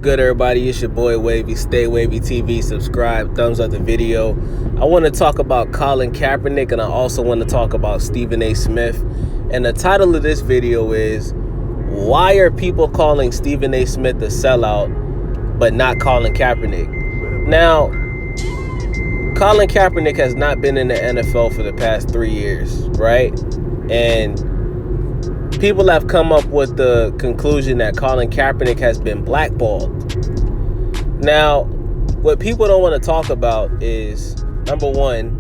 Good, everybody, it's your boy Wavy. Stay Wavy TV. Subscribe, thumbs up the video. I want to talk about Colin Kaepernick, and I also want to talk about Stephen A. Smith. And the title of this video is, why are people calling Stephen A. Smith a sellout but not Colin Kaepernick? Now, Colin Kaepernick has not been in the NFL for the past 3 years, right? And people have come up with the conclusion that Colin Kaepernick has been blackballed. Now, what people don't want to talk about is, number one,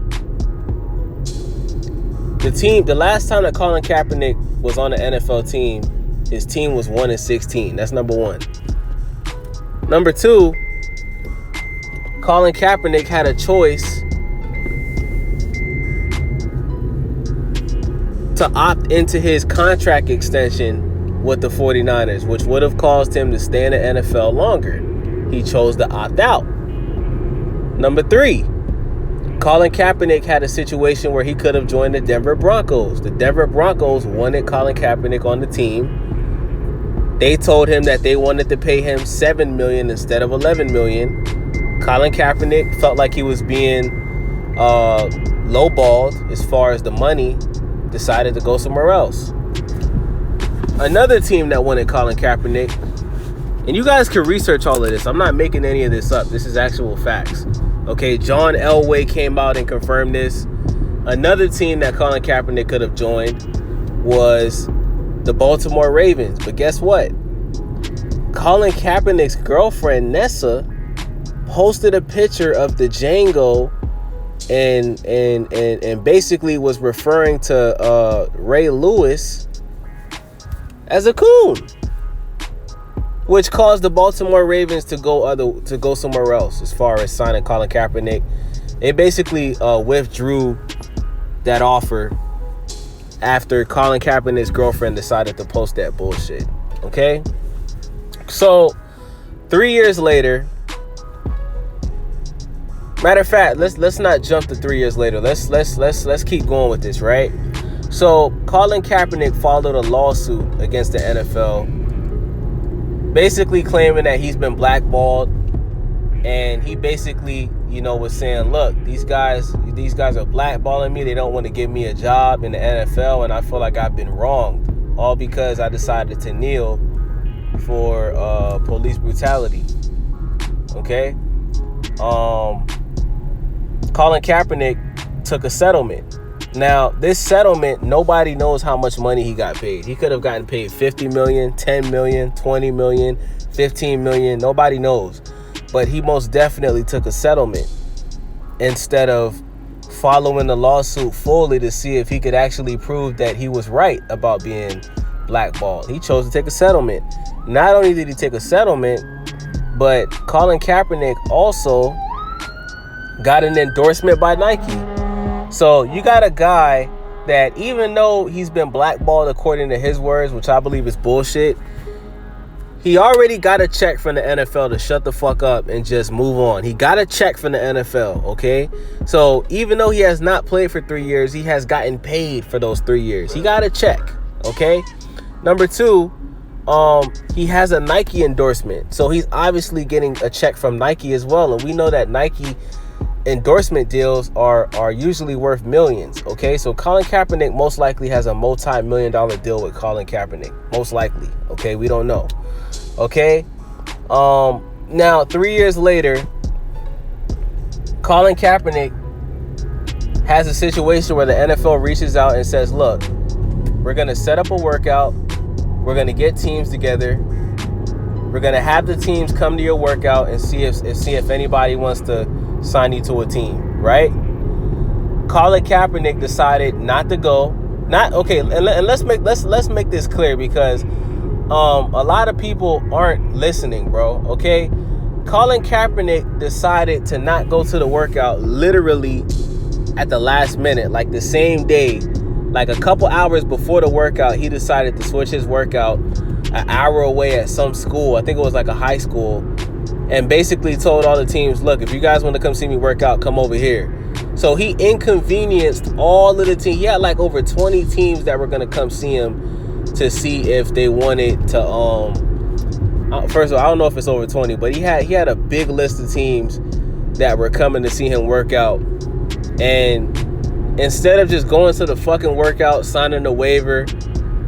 the last time that Colin Kaepernick was on the NFL team, his team was 1-16. That's number one. Number two, Colin Kaepernick had a choice to opt into his contract extension with the 49ers, which would have caused him to stay in the NFL longer. He chose to opt out. Number three, Colin Kaepernick had a situation where he could have joined the Denver Broncos. The Denver Broncos wanted Colin Kaepernick on the team. They told him that they wanted to pay him $7 million instead of $11 million. Colin Kaepernick felt like he was being lowballed as far as the money, decided to go somewhere else. Another team that wanted Colin Kaepernick, and you guys can research all of this. I'm not making any of this up. This is actual facts. Okay, John Elway came out and confirmed this. Another team that Colin Kaepernick could have joined was the Baltimore Ravens. But guess what? Colin Kaepernick's girlfriend, Nessa, posted a picture of the Django and basically was referring to Ray Lewis as a coon, which caused the Baltimore Ravens to go somewhere else as far as signing Colin Kaepernick. They basically withdrew that offer after Colin Kaepernick's girlfriend decided to post that bullshit. Okay, so 3 years later. Matter of fact, let's not jump to 3 years later. Let's keep going with this, right? So Colin Kaepernick filed a lawsuit against the NFL, basically claiming that he's been blackballed, and he basically, was saying, look, these guys are blackballing me. They don't want to give me a job in the NFL, and I feel like I've been wronged, all because I decided to kneel for police brutality. Okay. Colin Kaepernick took a settlement. Now, this settlement, nobody knows how much money he got paid. He could have gotten paid $50 million, $10 million, $20 million, $15 million. Nobody knows. But he most definitely took a settlement instead of following the lawsuit fully to see if he could actually prove that he was right about being blackballed. He chose to take a settlement. Not only did he take a settlement, but Colin Kaepernick also got an endorsement by Nike. So you got a guy that, even though he's been blackballed according to his words, which I believe is bullshit, he already got a check from the NFL to shut the fuck up and just move on. He got a check from the NFL, okay? So even though he has not played for 3 years, he has gotten paid for those 3 years. He got a check, okay? Number two, he has a Nike endorsement. So he's obviously getting a check from Nike as well. And we know that Nike endorsement deals are usually worth millions. Okay, so Colin Kaepernick most likely has a multi-million-dollar deal with Colin Kaepernick. Most likely. Okay, we don't know. Okay. Now 3 years later, Colin Kaepernick has a situation where the NFL reaches out and says, look, we're going to set up a workout. We're going to get teams together. We're going to have the teams come to your workout and see if anybody wants to sign you to a team, right? Colin Kaepernick decided not to go. And let's make this clear, because a lot of people aren't listening, bro. Okay? Colin Kaepernick decided to not go to the workout literally at the last minute, like the same day. Like a couple hours before the workout, he decided to switch his workout an hour away at some school. I think it was like a high school. And basically told all the teams, look, if you guys want to come see me work out, come over here. So he inconvenienced all of the teams. He had like over 20 teams that were going to come see him to see if they wanted to First of all, I don't know if it's over 20, but he had a big list of teams that were coming to see him work out. And instead of just going to the fucking workout, signing a waiver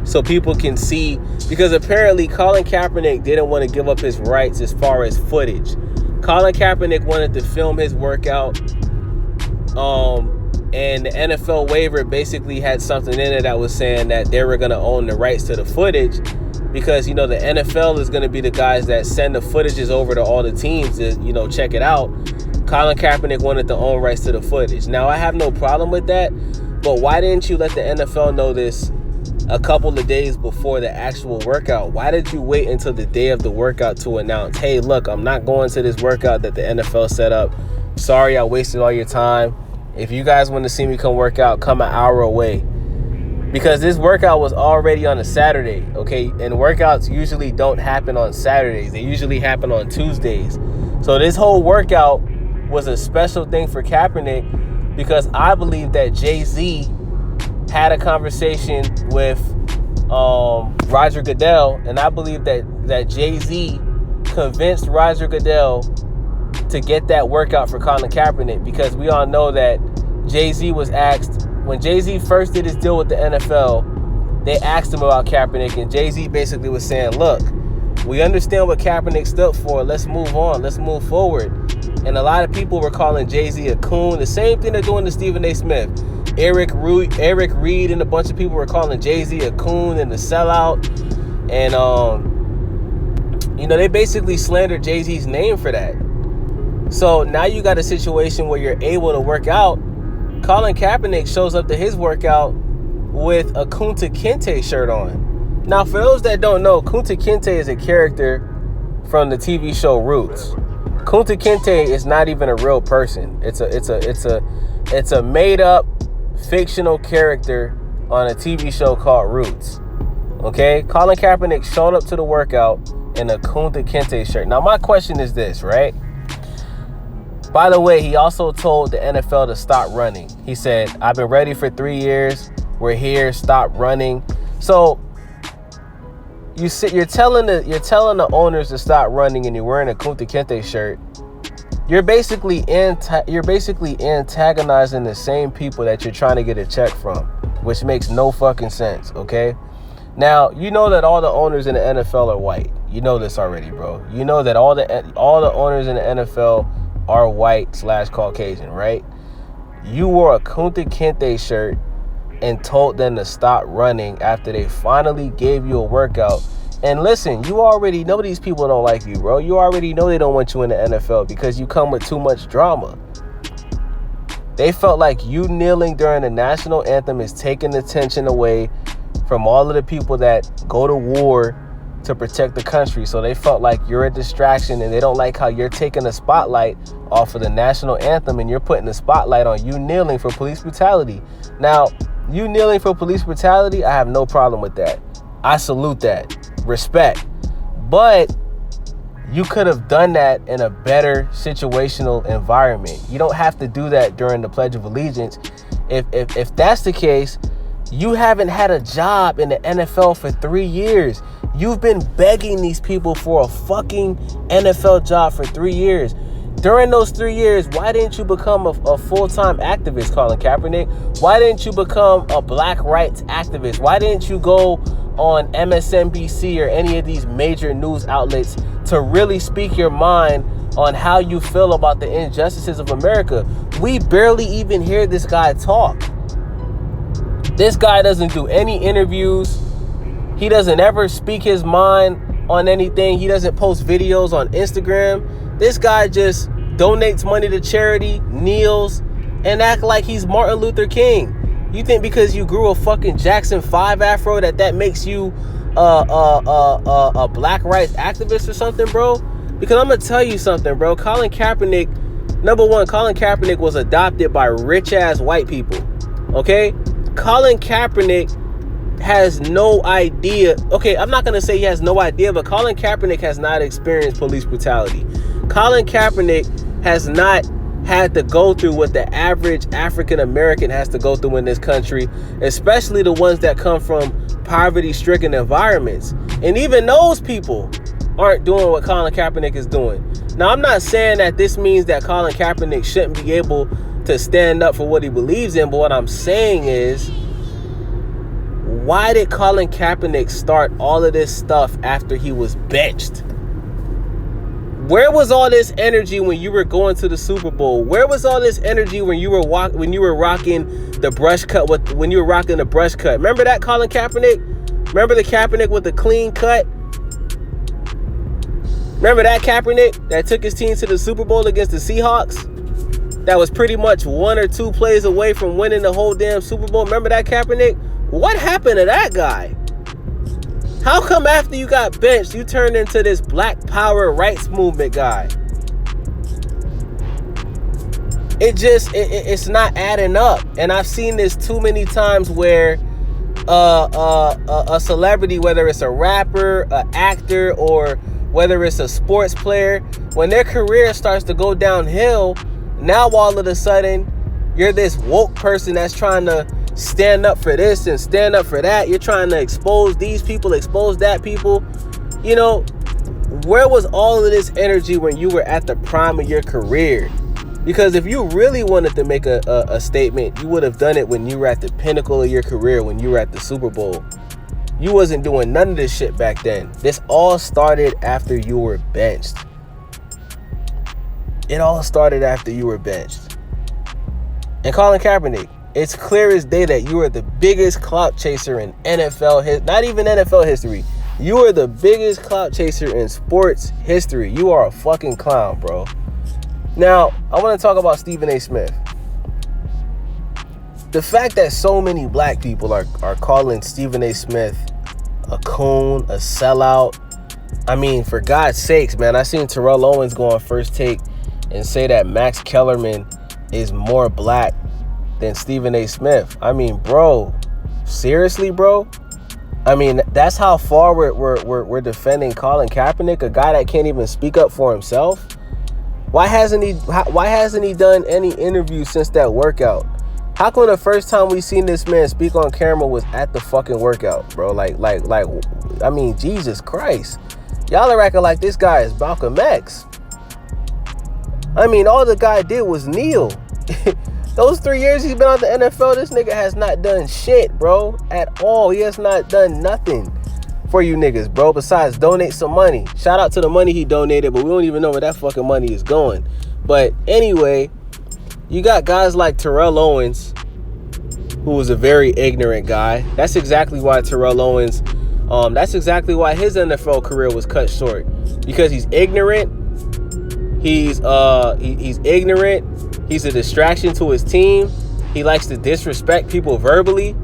so people can see, because apparently Colin Kaepernick didn't want to give up his rights as far as footage. Colin Kaepernick wanted to film his workout, and the NFL waiver basically had something in it that was saying that they were going to own the rights to the footage, because, you know, the NFL is going to be the guys that send the footages over to all the teams to, you know, check it out. Colin Kaepernick wanted to own rights to the footage. Now, I have no problem with that, but why didn't you let the NFL know this a couple of days before the actual workout? Why did you wait until the day of the workout to announce, hey, look, I'm not going to this workout that the NFL set up. Sorry, I wasted all your time. If you guys want to see me come work out, come an hour away. Because this workout was already on a Saturday, okay? And workouts usually don't happen on Saturdays. They usually happen on Tuesdays. So this whole workout was a special thing for Kaepernick, because I believe that Jay-Z had a conversation with Roger Goodell, and I believe that Jay-Z convinced Roger Goodell to get that workout for Colin Kaepernick, because we all know that Jay-Z was asked, when Jay-Z first did his deal with the NFL, they asked him about Kaepernick, and Jay-Z basically was saying, look, we understand what Kaepernick stood for. Let's move on. Let's move forward. And a lot of people were calling Jay-Z a coon. The same thing they're doing to Stephen A. Smith. Eric Reed and a bunch of people were calling Jay-Z a coon and a sellout. And, you know, they basically slandered Jay-Z's name for that. So now you got a situation where you're able to work out. Colin Kaepernick shows up to his workout with a Kunta Kinte shirt on. Now, for those that don't know, Kunta Kinte is a character from the TV show Roots. Kunta Kinte is not even a real person. It's a made up fictional character on a TV show called Roots. Okay? Colin Kaepernick showed up to the workout in a Kunta Kinte shirt. Now, my question is this, right? By the way, he also told the NFL to stop running. He said, I've been ready for 3 years. We're here. Stop running. So you're telling the owners to stop running, and you're wearing a Kunta Kinte shirt. You're basically antagonizing the same people that you're trying to get a check from, which makes no fucking sense, okay? Now, you know that all the owners in the NFL are white. You know this already, bro. You know that all the owners in the NFL are white/Caucasian, right? You wore a Kunta Kinte shirt and told them to stop running after they finally gave you a workout. And listen, you already know these people don't like you, bro. You already know they don't want you in the NFL because you come with too much drama. They felt like you kneeling during the national anthem is taking attention away from all of the people that go to war to protect the country. So they felt like you're a distraction, and they don't like how you're taking the spotlight off of the national anthem and you're putting the spotlight on you kneeling for police brutality. Now, you kneeling for police brutality, I have no problem with that. I salute that. Respect. But you could have done that in a better situational environment. You don't have to do that during the Pledge of Allegiance. If that's the case, you haven't had a job in the NFL for 3 years. You've been begging these people for a fucking NFL job for 3 years. During those 3 years, why didn't you become a full-time activist, Colin Kaepernick? Why didn't you become a black rights activist? Why didn't you go on MSNBC or any of these major news outlets to really speak your mind on how you feel about the injustices of America? We barely even hear this guy talk. This guy doesn't do any interviews. He doesn't ever speak his mind on anything. He doesn't post videos on Instagram. This guy just donates money to charity, kneels, and act like he's Martin Luther King. You think because you grew a fucking Jackson 5 afro that makes you a black rights activist or something, bro? Because I'm going to tell you something, bro. Colin Kaepernick, number one, Colin Kaepernick was adopted by rich-ass white people, okay? Colin Kaepernick has no idea. Okay, I'm not going to say he has no idea, but Colin Kaepernick has not experienced police brutality. Colin Kaepernick has not had to go through what the average African American has to go through in this country, especially the ones that come from poverty-stricken environments. And even those people, aren't doing what Colin Kaepernick is doing. Now, I'm not saying that this means that Colin Kaepernick shouldn't be able to stand up for what he believes in, but what I'm saying is, why did Colin Kaepernick start all of this stuff after he was benched? Where was all this energy when you were going to the Super Bowl? Where was all this energy when you were rocking the brush cut? When you were rocking the brush cut? Remember that, Colin Kaepernick? Remember the Kaepernick with the clean cut? Remember that Kaepernick that took his team to the Super Bowl against the Seahawks? That was pretty much 1 or 2 plays away from winning the whole damn Super Bowl. Remember that Kaepernick? What happened to that guy? How come after you got benched, you turned into this Black Power rights movement guy? It's not adding up. And I've seen this too many times where a celebrity, whether it's a rapper, an actor, or whether it's a sports player, when their career starts to go downhill, now all of a sudden, you're this woke person that's trying to stand up for this and stand up for that. You're trying to expose these people, expose that people. You know, where was all of this energy when you were at the prime of your career? Because if you really wanted to make a statement, you would have done it when you were at the pinnacle of your career, when you were at the Super Bowl. You wasn't doing none of this shit back then. This all started after you were benched. It all started after you were benched. And Colin Kaepernick, it's clear as day that you are the biggest clout chaser in NFL not even NFL history. You are the biggest clout chaser in sports history. You are a fucking clown, bro. Now, I want to talk about Stephen A. Smith. The fact that so many black people are calling Stephen A. Smith a coon, a sellout. I mean, for God's sakes, man, I seen Terrell Owens go on First Take and say that Max Kellerman is more black than Stephen A. Smith. I mean, bro, seriously, bro? I mean, that's how far we're defending Colin Kaepernick, a guy that can't even speak up for himself. Why hasn't he done any interviews since that workout? How come the first time we seen this man speak on camera was at the fucking workout, bro? Like, I mean, Jesus Christ. Y'all are acting like this guy is Malcolm X. I mean, all the guy did was kneel. Those 3 years he's been on the NFL, this nigga has not done shit, bro, at all. He has not done nothing for you niggas, bro, besides donate some money. Shout out to the money he donated, but we don't even know where that fucking money is going. But anyway, you got guys like Terrell Owens, who was a very ignorant guy. That's exactly why Terrell Owens, that's exactly why his NFL career was cut short. Because he's ignorant. He's ignorant. He's a distraction to his team. He likes to disrespect people verbally,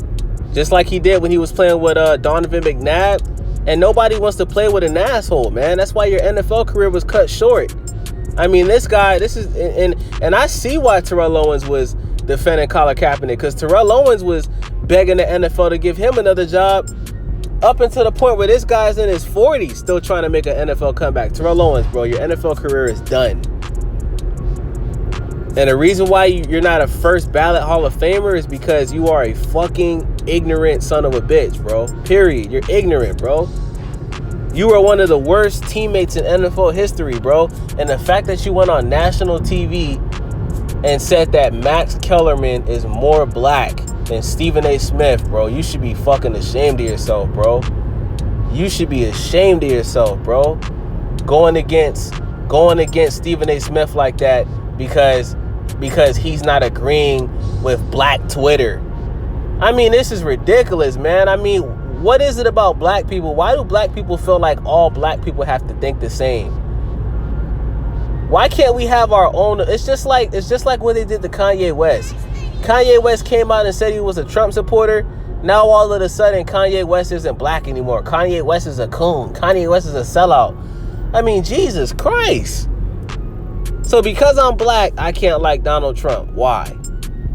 just like he did when he was playing with Donovan McNabb. And nobody wants to play with an asshole, man. That's why your NFL career was cut short. I mean, this guy, and I see why Terrell Owens was defending Colin Kaepernick, because Terrell Owens was begging the NFL to give him another job up until the point where this guy's in his 40s still trying to make an NFL comeback. Terrell Owens, bro, your NFL career is done. And the reason why you're not a first ballot Hall of Famer is because you are a fucking ignorant son of a bitch, bro. Period. You're ignorant, bro. You are one of the worst teammates in NFL history, bro. And the fact that you went on national TV and said that Max Kellerman is more black than Stephen A. Smith, bro, you should be fucking ashamed of yourself, bro. You should be ashamed of yourself, bro. Going against Stephen A. Smith like that because he's not agreeing with black Twitter. I mean, this is ridiculous, man. I mean, what is it about black people? Why do black people feel like all black people have to think the same? Why can't we have our own? It's just like what they did to Kanye West. Kanye West came out and said he was a Trump supporter. Now all of a sudden Kanye West isn't black anymore. Kanye West is a coon. Kanye West is a sellout. I mean, Jesus Christ. So because I'm black, I can't like Donald Trump. Why?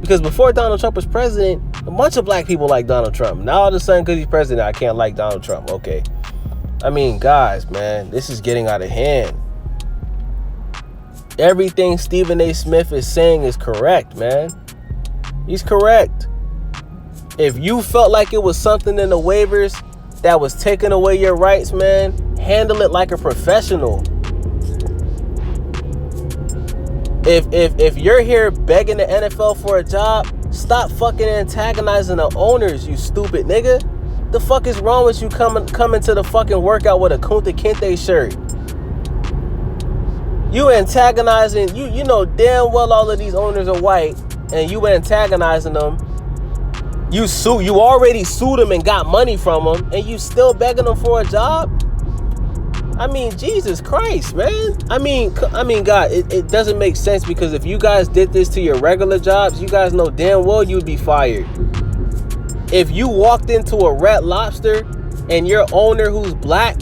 Because before Donald Trump was president, a bunch of black people like Donald Trump. Now all of a sudden, because he's president, I can't like Donald Trump. Okay. I mean, guys, man, this is getting out of hand. Everything Stephen A. Smith is saying is correct, man. He's correct. If you felt like it was something in the waivers that was taking away your rights, man, Handle it like a professional. If you're here begging the NFL for a job, stop fucking antagonizing the owners, you stupid nigga. The fuck is wrong with you coming to the fucking workout with a Kunta Kinte shirt? You antagonizing, you know damn well all of these owners are white, and you antagonizing them. You already sued them and got money from them, and you still begging them for a job? I mean, Jesus Christ, man. I mean, God, it doesn't make sense, because if you guys did this to your regular jobs, you guys know damn well you'd be fired. If you walked into a Red Lobster and your owner, who's black,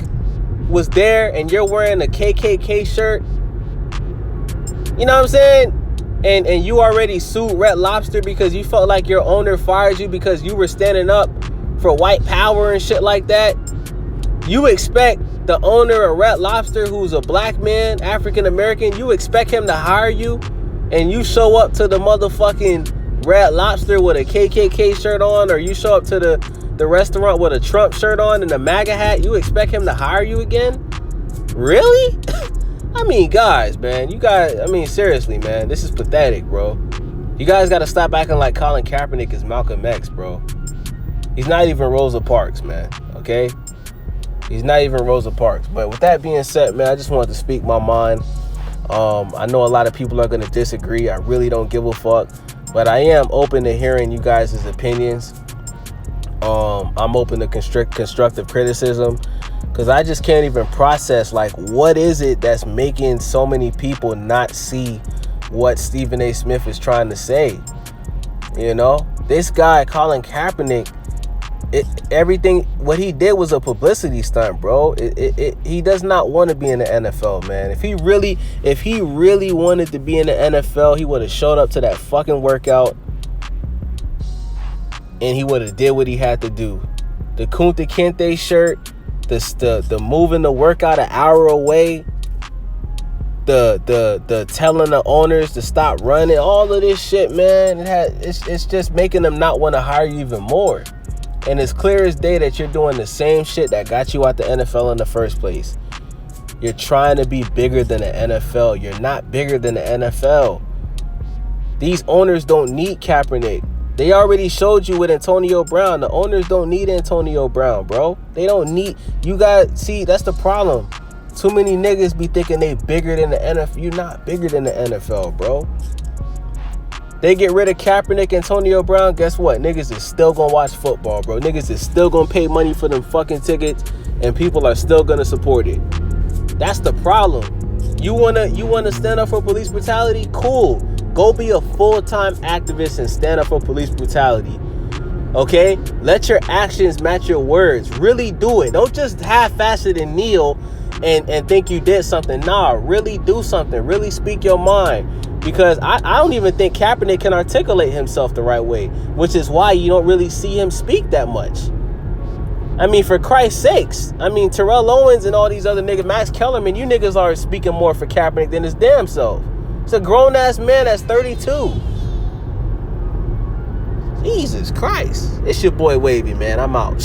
was there and you're wearing a KKK shirt, you know what I'm saying? And you already sued Red Lobster because you felt like your owner fired you because you were standing up for white power and shit like that. You expect the owner of Red Lobster, who's a black man, African American, you expect him to hire you, and you show up to the motherfucking Red Lobster with a KKK shirt on, or you show up to the restaurant with a Trump shirt on and a MAGA hat, you expect him to hire you again? Really? I mean, guys, man, you guys, I mean, seriously, man, this is pathetic, bro. You guys got to stop acting like Colin Kaepernick is Malcolm X, bro. He's not even Rosa Parks, man, okay? He's not even Rosa Parks. But with that being said, man, I just wanted to speak my mind. I know a lot of people are going to disagree. I really don't give a fuck. But I am open to hearing you guys' opinions. I'm open to constructive criticism, because I just can't even process, like, what is it that's making so many people not see what Stephen A. Smith is trying to say? You know, this guy, Colin Kaepernick, everything, what he did was a publicity stunt, bro. He does not want to be in the NFL, man. If he really wanted to be in the NFL, he would have showed up to that fucking workout and he would have did what he had to do. The Kunta Kinte shirt, the moving the workout an hour away, the telling the owners to stop running, all of this shit, man, it's just making them not want to hire you even more. And it's clear as day that you're doing the same shit that got you out the NFL in the first place. You're trying to be bigger than the NFL. You're not bigger than the NFL. These owners don't need Kaepernick. They already showed you with Antonio Brown. The owners don't need Antonio Brown, bro. They don't need... You guys, see, that's the problem. Too many niggas be thinking they bigger than the NFL. You're not bigger than the NFL, bro. They get rid of Kaepernick, Antonio Brown, guess what? Niggas is still gonna watch football, bro. Niggas is still gonna pay money for them fucking tickets, and people are still gonna support it. That's the problem. You wanna stand up for police brutality? Cool. Go be a full-time activist and stand up for police brutality. Okay? Let your actions match your words. Really do it. Don't just half-ass it and kneel and think you did something. Nah, really do something. Really speak your mind. Because I don't even think Kaepernick can articulate himself the right way, which is why you don't really see him speak that much. I mean, for Christ's sakes. I mean, Terrell Owens and all these other niggas, Max Kellerman, you niggas are speaking more for Kaepernick than his damn self. It's a grown-ass man that's 32. Jesus Christ. It's your boy Wavy, man. I'm out.